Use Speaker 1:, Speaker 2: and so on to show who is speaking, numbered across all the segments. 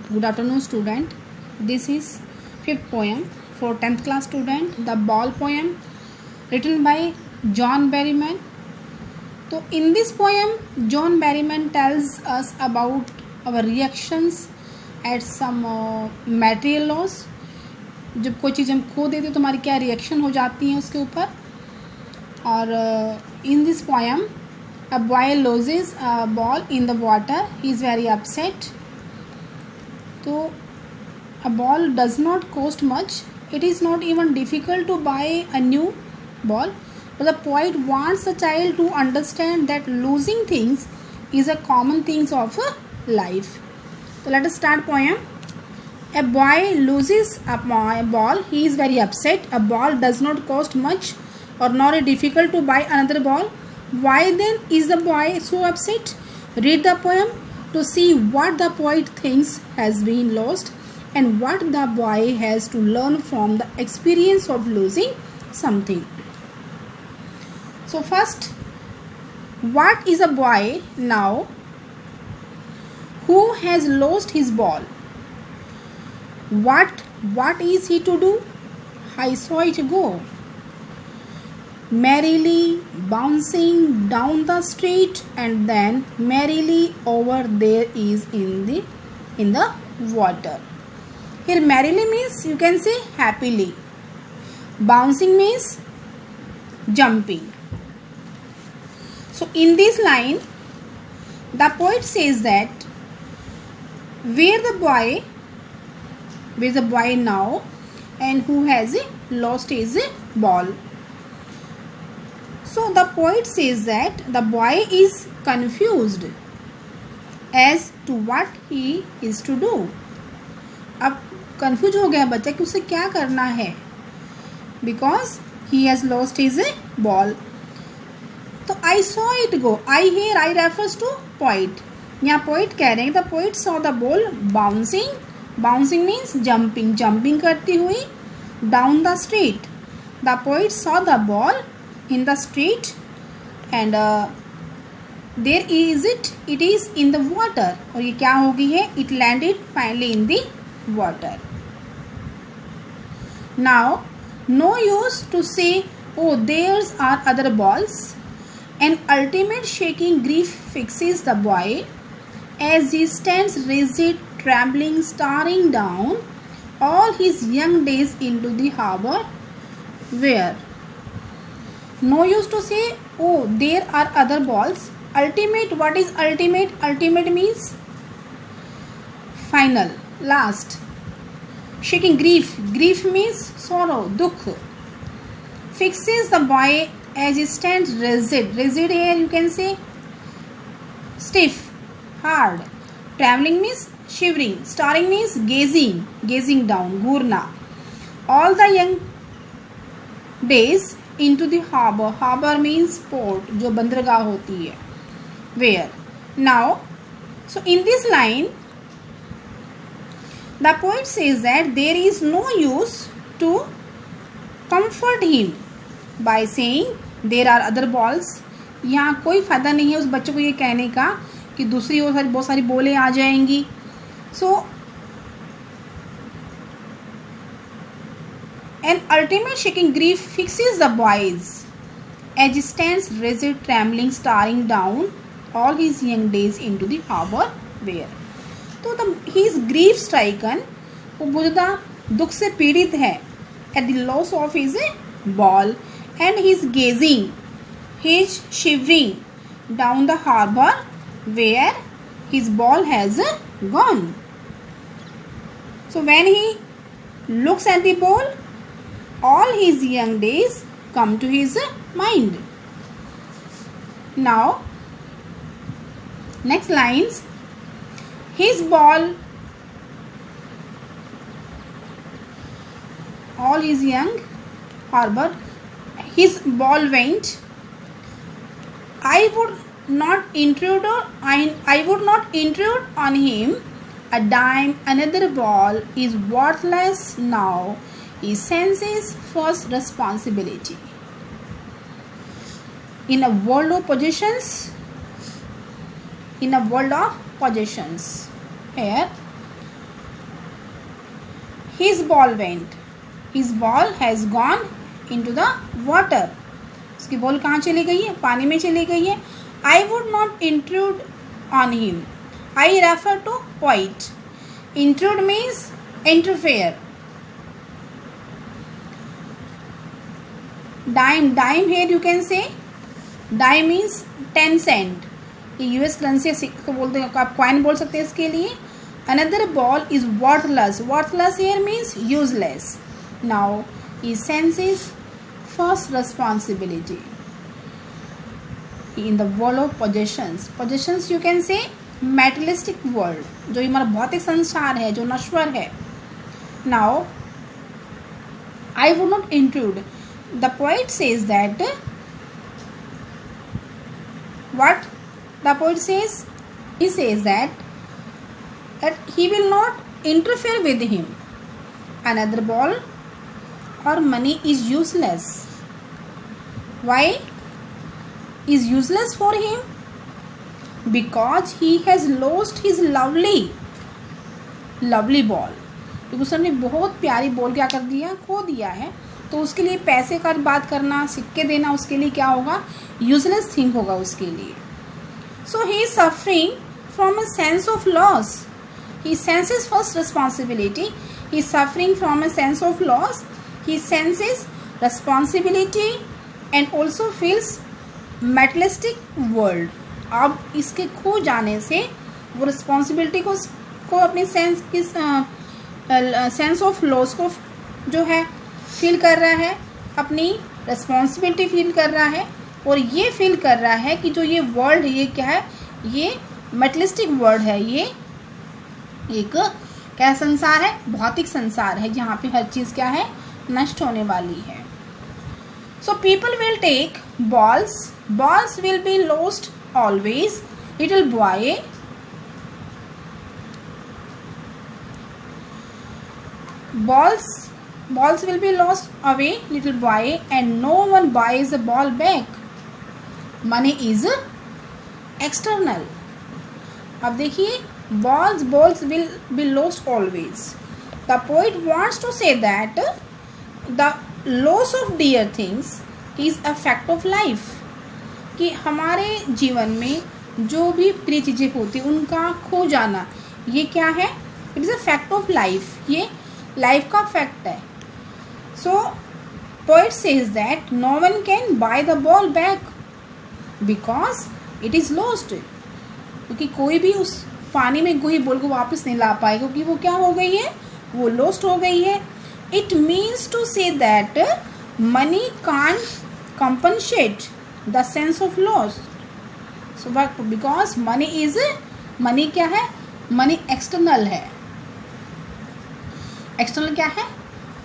Speaker 1: Good afternoon, student. This is fifth poem for 10th class student, the ball poem written by John Berryman. So in this poem, John Berryman tells us about our reactions at some material loss. जब कोई चीज़ हम खो देते तो हमारी क्या reaction हो जाती है उसके ऊपर. और in this poem, a boy loses a ball in the water. He is very upset. So a ball does not cost much. It is not even difficult to buy a new ball. But the poet wants the child to understand that losing things is a common thing of life. So let us start poem. A boy loses a ball. He is very upset. A ball does not cost much or nor is difficult to buy another ball. Why then is the boy so upset? Read the poem to see what the poet thinks has been lost and what the boy has to learn from the experience of losing something. So first, what is a boy now who has lost his ball? What is he to do? I saw it go merrily bouncing down the street and then merrily over there is in the water. Here merrily means you can say happily. Bouncing means jumping. So in this line the poet says that where is the boy now and who has lost his ball. So the poet says that the boy is confused as to what he is to do. अब confused हो गया बच्चा कि उसे क्या करना है, because he has lost his ball. तो I saw it go. I refers to poet. यहाँ poet कह रहे हैं the poet saw the ball bouncing. Bouncing means jumping करती हुई down the street. The poet saw the ball in the street and it is in the water. और ये क्या हो गई है? It landed finally in the water. Now no use to say oh there's are other balls. An ultimate shaking grief fixes the boy as he stands rigid, trembling, staring down all his young days into the harbor where no use to say oh there are other balls. Ultimate, what is ultimate? Ultimate means final, last. Shaking grief means sorrow, dukh. Fixes the boy as he stands rigid here you can say stiff, hard. Traveling means shivering. Staring means gazing down, gurna. All the young days into the harbor. Harbor means port, जो बंदरगाह होती है. Where? Now, so in this line, the poet says that there is no use to comfort him by saying there are other balls. यहाँ कोई फायदा नहीं है उस बच्चे को ये कहने का कि दूसरी ओर बहुत सारी बोलें आ जाएंगी. So an ultimate shaking grief fixes the boys as he stands rigid, trembling, staring down all his young days into the harbor where. तो he is grief stricken, वो बुझदा दुख से पीड़ित है at the loss of his ball and he is gazing, he is shivering down the harbor where his ball has gone. So when he looks at the ball, all his young days come to his mind. Now, next lines. His ball, all his young harbor, his ball went. I would not intrude on him a dime. Another ball is worthless now. He senses first responsibility. In a world of possessions, here ball went? His ball has gone into the water. उसकी ball कहाँ चली गई है? पानी में चली गई है. I would not intrude on him. I refer to poet. Intrude means interfere. Dime here you can say. Dime means 10 cent. ये यूएस करेंसी को बोलते हैं, आप कॉइन बोल सकते हैं इसके लिए. Another ball is worthless. Worthless here means useless. Now he senses first responsibility in the world of possessions. Possessions you can say materialistic world, जो हमारा भौतिक संसार है, जो नश्वर है. Now I would not intrude. The poet says that what the poet says, he says that he will not interfere with him. Another ball or money is useless. Why is useless for him? Because he has lost his lovely ball. क्योंकि उसने बहुत प्यारी ball क्या कर दिया, खो दिया है. तो उसके लिए पैसे का बात करना, सिक्के देना, उसके लिए क्या होगा, यूजलेस थिंग होगा उसके लिए. So he is suffering from a sense of loss. He senses first responsibility. He is suffering from a sense of loss. He senses responsibility and also feels materialistic world. अब इसके खो जाने से वो responsibility को अपनी सेंस ऑफ लॉस को जो है फील कर रहा है, अपनी रिस्पॉन्सिबिलिटी फील कर रहा है, और ये फील कर रहा है कि जो ये वर्ल्ड, ये क्या है, ये मेटलिस्टिक वर्ल्ड है, ये एक क्या संसार है, भौतिक संसार है, जहाँ पे हर चीज़ क्या है, नष्ट होने वाली है. So people will take balls will be lost always. Little boy balls will be lost away, little boy, and no one buys a ball back. Money is external. अब देखिए, balls will be lost always. The poet wants to say that the loss of dear things is a fact of life. कि हमारे जीवन में जो भी प्रिय चीज़ें होती हैं उनका खो जाना, ये क्या है, it is a fact of life. ये लाइफ का फैक्ट है. So poet says that no one can buy the ball back because it is lost. क्योंकि कोई भी उस पानी में कोई बॉल को वापस नहीं ला पाएगा, क्योंकि वो क्या हो गई है, वो लॉस्ट हो गई है. It means to say that money can't compensate the sense of loss. So because money क्या है, मनी एक्सटर्नल है. एक्सटर्नल क्या है,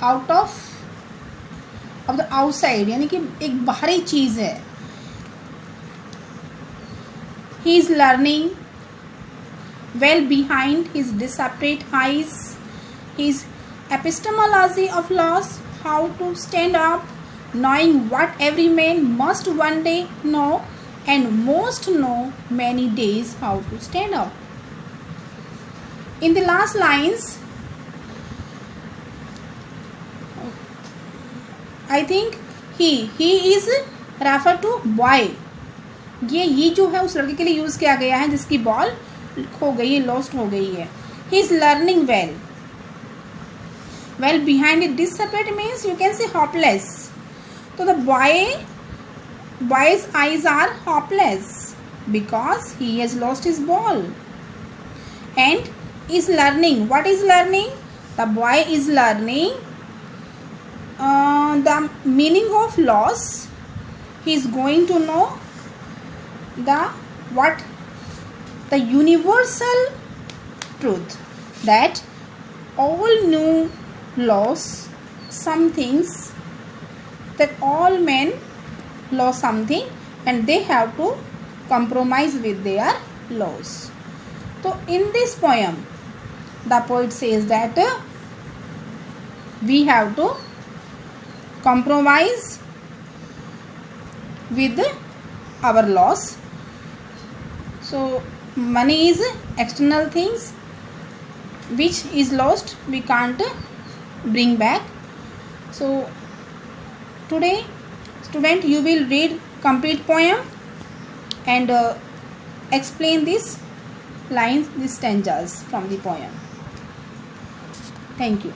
Speaker 1: आउट ऑफ द आउटसाइड, यानी कि एक बाहरी चीज है. He is learning well behind his desperate eyes. His epistemology of loss, how to stand up, knowing what every man must one day know, and most know many days how to stand up. In the last lines, I think he is referred to boy. ये जो है उस लड़के के लिए use किया गया है जिसकी बॉल खो गई है, लॉस्ट हो गई है. He is learning well. Well behind it, disseparate means you can say hopeless. So the boy's eyes are hopeless because he has lost his ball and is learning. What is learning? The boy is learning the meaning of loss. He is going to know the universal truth that all knew loss some things, that all men lost something and they have to compromise with their loss. So in this poem the poet says that we have to compromise with our loss. So money is external things which is lost. We can't bring back. So today student, you will read complete poem and explain these lines, these stanzas from the poem. Thank you.